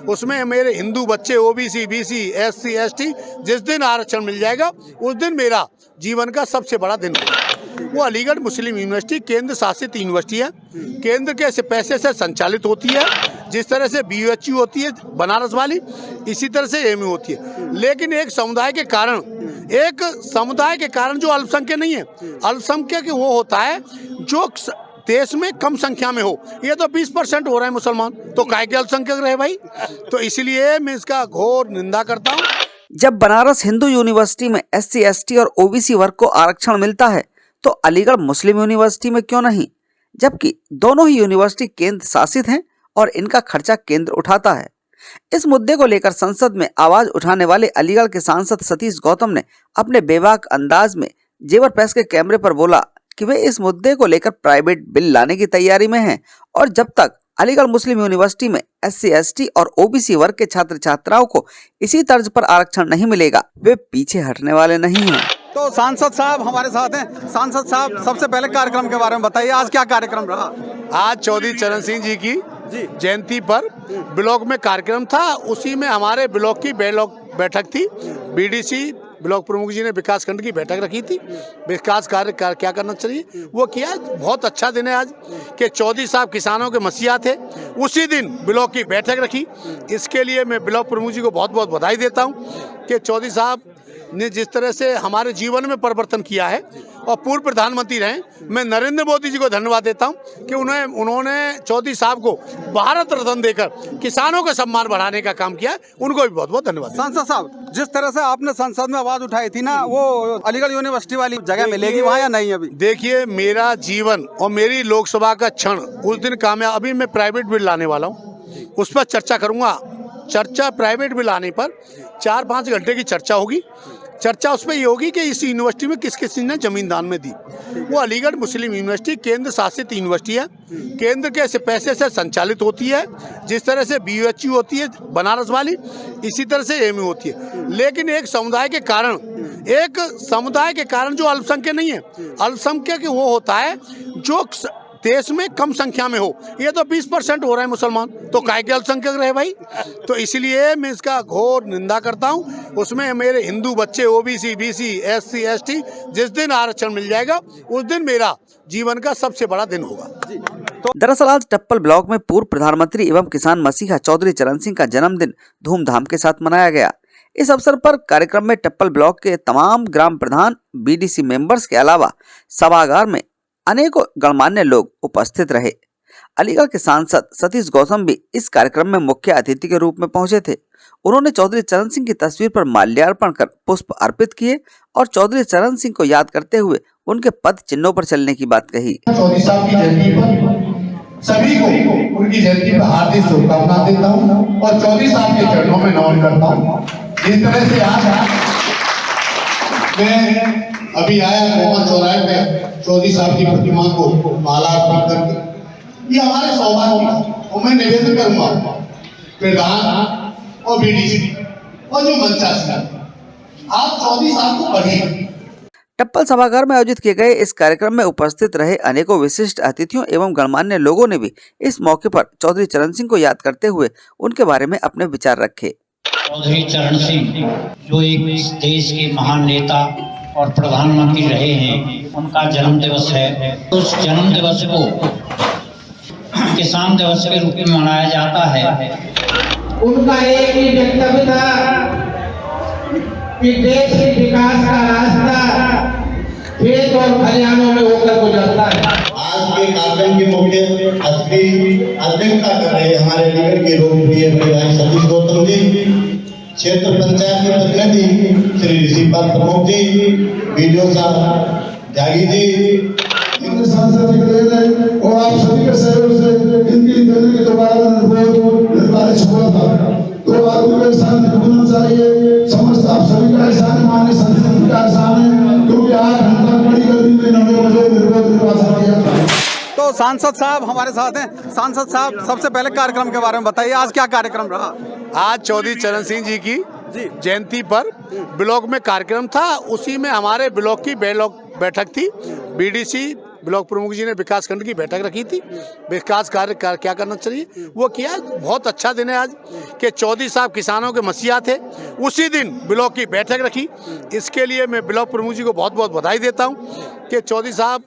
उसमें मेरे हिंदू बच्चे ओबीसी, बीसी, एससी, एसटी जिस दिन आरक्षण मिल जाएगा उस दिन मेरा जीवन का सबसे बड़ा दिन होगा। वो अलीगढ़ मुस्लिम यूनिवर्सिटी केंद्र शासित यूनिवर्सिटी है, केंद्र के पैसे से संचालित होती है। जिस तरह से BUHU होती है बनारस वाली, इसी तरह से AMU होती है। लेकिन एक समुदाय के कारण जो अल्पसंख्यक नहीं है, अल्पसंख्यक वो होता है जो देश में कम संख्या में हो। ये तो 20% हो रहे हैं मुसलमान, तो काहे के अल्पसंख्यक रहे भाई। तो इसलिए मैं इसका घोर निंदा करता हूँ। जब बनारस हिंदू यूनिवर्सिटी में SC, ST और OBC वर्ग को आरक्षण मिलता है तो अलीगढ़ मुस्लिम यूनिवर्सिटी में क्यों नहीं, जबकि दोनों ही यूनिवर्सिटी केंद्र शासित हैं और इनका खर्चा केंद्र उठाता है। इस मुद्दे को लेकर संसद में आवाज उठाने वाले अलीगढ़ के सांसद सतीश गौतम ने अपने बेबाक अंदाज में जेवर प्रेस के कैमरे पर बोला कि वे इस मुद्दे को लेकर प्राइवेट बिल लाने की तैयारी में हैं और जब तक अलीगढ़ मुस्लिम यूनिवर्सिटी में SC, ST और OBC वर्ग के छात्र छात्राओं को इसी तर्ज पर आरक्षण नहीं मिलेगा, वे पीछे हटने वाले नहीं हैं। तो सांसद साहब हमारे साथ हैं। सांसद साहब, सबसे पहले कार्यक्रम के बारे में बताइए, आज क्या कार्यक्रम रहा? आज चौधरी चरण सिंह जी की जयंती पर ब्लॉक में कार्यक्रम था। उसी में हमारे ब्लॉक की बैठक थी। BDC ब्लॉक प्रमुख जी ने विकास खंड की बैठक रखी थी। विकास कार्य क्या करना चाहिए वो किया। बहुत अच्छा दिन है आज कि चौधरी साहब किसानों के मसीहा थे, उसी दिन ब्लॉक की बैठक रखी। इसके लिए मैं ब्लॉक प्रमुख जी को बहुत बहुत बधाई देता हूँ कि चौधरी साहब ने जिस तरह से हमारे जीवन में परिवर्तन किया है और पूर्व प्रधानमंत्री रहे। मैं नरेंद्र मोदी जी को धन्यवाद देता हूं कि उन्होंने चौधरी साहब को भारत रत्न देकर किसानों का सम्मान बढ़ाने का काम किया है। उनको भी बहुत बहुत धन्यवाद। सांसद साहब, जिस तरह से आपने संसद में आवाज उठाई थी ना, वो अलीगढ़ यूनिवर्सिटी वाली जगह मिलेगी वहाँ या नहीं? अभी देखिए, मेरा जीवन और मेरी लोकसभा का क्षण उस दिन कामयाब। अभी मैं प्राइवेट बिल लाने वाला हूँ, उस पर चर्चा करूँगा। प्राइवेट बिल आने पर 4-5 घंटे की चर्चा होगी। चर्चा उसमें ये होगी कि इस यूनिवर्सिटी में किस किस ने जमीन दान में दी। वो अलीगढ़ मुस्लिम यूनिवर्सिटी केंद्र शासित यूनिवर्सिटी है, केंद्र के पैसे से संचालित होती है। जिस तरह से BUHU होती है बनारस वाली, इसी तरह से AMU होती है। लेकिन एक समुदाय के कारण जो अल्पसंख्यक नहीं है, अल्पसंख्यक वो होता है जो देश में कम संख्या में हो। ये तो 20% हो रहे हैं मुसलमान, तो काहे के अल्पसंख्यक रहे भाई। तो इसलिए मैं इसका घोर निंदा करता हूँ। उसमें मेरे हिंदू बच्चे OBC, BC, SC, ST जिस दिन आरक्षण मिल जाएगा उस दिन मेरा जीवन का सबसे बड़ा दिन होगा। दरअसल आज टप्पल ब्लॉक में पूर्व प्रधानमंत्री एवं किसान मसीहा चौधरी चरण सिंह का जन्मदिन धूमधाम के साथ मनाया गया। इस अवसर पर कार्यक्रम में टप्पल ब्लॉक के तमाम ग्राम प्रधान, BDC मेंबर्स के अलावा सभागार में अनेकों गणमान्य लोग उपस्थित रहे। अलीगढ़ के सांसद सतीश गौतम भी इस कार्यक्रम में मुख्य अतिथि के रूप में पहुंचे थे। उन्होंने चौधरी चरण सिंह की तस्वीर पर माल्यार्पण कर पुष्प अर्पित किए और चौधरी चरण सिंह को याद करते हुए उनके पद चिन्हों पर चलने की बात कही। चौधरी साहब की जयंती पर सभी को उनकी जयंती पर हार्दिक शुभकामनाएं देता हूं और चौधरी साहब के चरणों में नमन करता हूं। इस तरह से आज मैं अभी आया गोमा चौराहे पे चौधरी साहब की प्रतिमा को माला अर्पण करके, ये हमारे सौभाग्य है। और मैं निवेदन करूंगा प्रधान और BDC और जो मंचासी, आप चौधरी साहब को पढ़िए। टप्पल सभागार में आयोजित किए गए इस कार्यक्रम में उपस्थित रहे अनेकों विशिष्ट अतिथियों एवं गणमान्य लोगों ने भी इस मौके पर चौधरी चरण सिंह को याद करते हुए उनके बारे में अपने विचार रखे। चौधरी चरण सिंह जो एक देश के महान नेता और प्रधानमंत्री रहे हैं, उनका जन्म दिवस है। उस जन्म दिवस को किसान दिवस के रूप में मनाया जाता है। उनका एक ही वक्तव्य था कि देश के विकास का रास्ता खेत और खलिहानों में होकर गुजरता है। आज के कार्यक्रम के मुख्य अध्यक्षता कर रहे हमारे अलीगढ़ के लोकप्रिय भाई सतीश गौतम जी, क्षेत्र पंचायत के प्रतिनिधि श्री ऋषिपाल प्रमुख जी, BDO साहब जागी जी, सांसद जी और आप सभी के सहयोग से इनकी देने के दोबारा निर्धारित हुआ था। तो आदमी का एहसान होना चाहिए। समस्त आप सभी का एहसान, माननीय संसद का एहसान है, क्योंकि 8 घंटा बड़ी गर्मी में 9 बजे निर्वाचन किया था। तो सांसद साहब हमारे साथ हैं। सांसद साहब, सबसे पहले कार्यक्रम के बारे में बताइए, आज क्या कार्यक्रम रहा? आज चौधरी चरण सिंह जी की जयंती पर ब्लॉक में कार्यक्रम था। उसी में हमारे ब्लॉक की बैठक थी। BDC ब्लॉक प्रमुख जी ने विकास खंड की बैठक रखी थी। विकास कार्य क्या करना चाहिए वो किया। बहुत अच्छा दिन है आज कि चौधरी साहब किसानों के मसीहा थे, उसी दिन ब्लॉक की बैठक रखी। इसके लिए मैं ब्लॉक प्रमुख जी को बहुत बहुत बधाई देता हूँ कि चौधरी साहब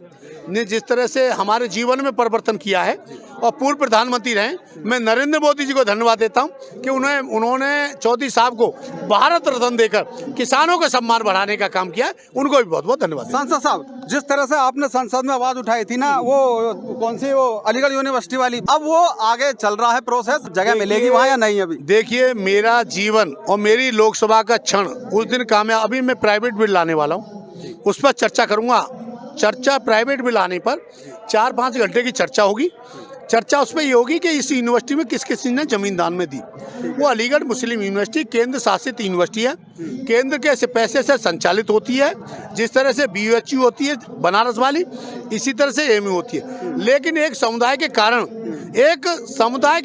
ने जिस तरह से हमारे जीवन में परिवर्तन किया है और पूर्व प्रधानमंत्री रहे। मैं नरेंद्र मोदी जी को धन्यवाद देता हूं कि उन्होंने चौधरी साहब को भारत रत्न देकर किसानों का सम्मान बढ़ाने का काम किया है। उनको भी बहुत बहुत धन्यवाद। सांसद साहब, जिस तरह से आपने संसद में आवाज उठाई थी ना, वो कौन सी, वो अलीगढ़ यूनिवर्सिटी वाली, अब वो आगे चल रहा है प्रोसेस, जगह मिलेगी वहाँ या नहीं? अभी देखिए, मेरा जीवन और मेरी लोकसभा का क्षण उस दिन कामयाब। अभी मैं प्राइवेट बिल लाने वाला हूँ, उस पर चर्चा करूँगा। चर्चा प्राइवेट बिल आने पर 4-5 घंटे की चर्चा होगी। चर्चा उसमें ये होगी कि इस यूनिवर्सिटी में किस किस ने जमीन दान में दी। वो अलीगढ़ मुस्लिम यूनिवर्सिटी केंद्र शासित यूनिवर्सिटी है, केंद्र के पैसे से संचालित होती है। जिस तरह से BUHU होती है बनारस वाली, इसी तरह से AMU होती है। लेकिन एक समुदाय के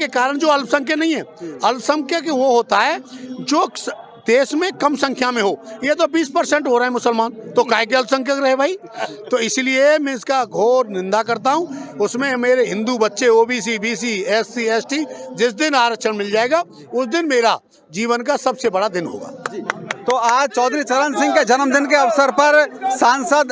कारण जो अल्पसंख्यक नहीं है, अल्पसंख्यक वो होता है जो देश में कम संख्या में हो। ये तो 20% हो रहे हैं मुसलमान, तो काय के अल्पसंख्यक रहे भाई। तो इसलिए मैं इसका घोर निंदा करता हूँ। उसमें मेरे हिंदू बच्चे OBC, BC, SC, ST जिस दिन आरक्षण मिल जाएगा उस दिन मेरा जीवन का सबसे बड़ा दिन होगा। तो आज चौधरी चरण सिंह के जन्मदिन के अवसर पर सांसद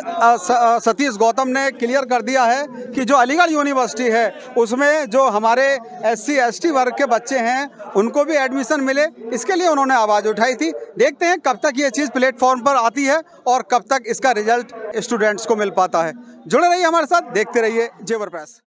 सतीश गौतम ने क्लियर कर दिया है कि जो अलीगढ़ यूनिवर्सिटी है उसमें जो हमारे SC ST वर्ग के बच्चे हैं उनको भी एडमिशन मिले, इसके लिए उन्होंने आवाज़ उठाई थी। देखते हैं कब तक ये चीज़ प्लेटफॉर्म पर आती है और कब तक इसका रिजल्ट स्टूडेंट्स को मिल पाता है। जुड़े रहिए हमारे साथ, देखते रहिए जेवर प्रेस।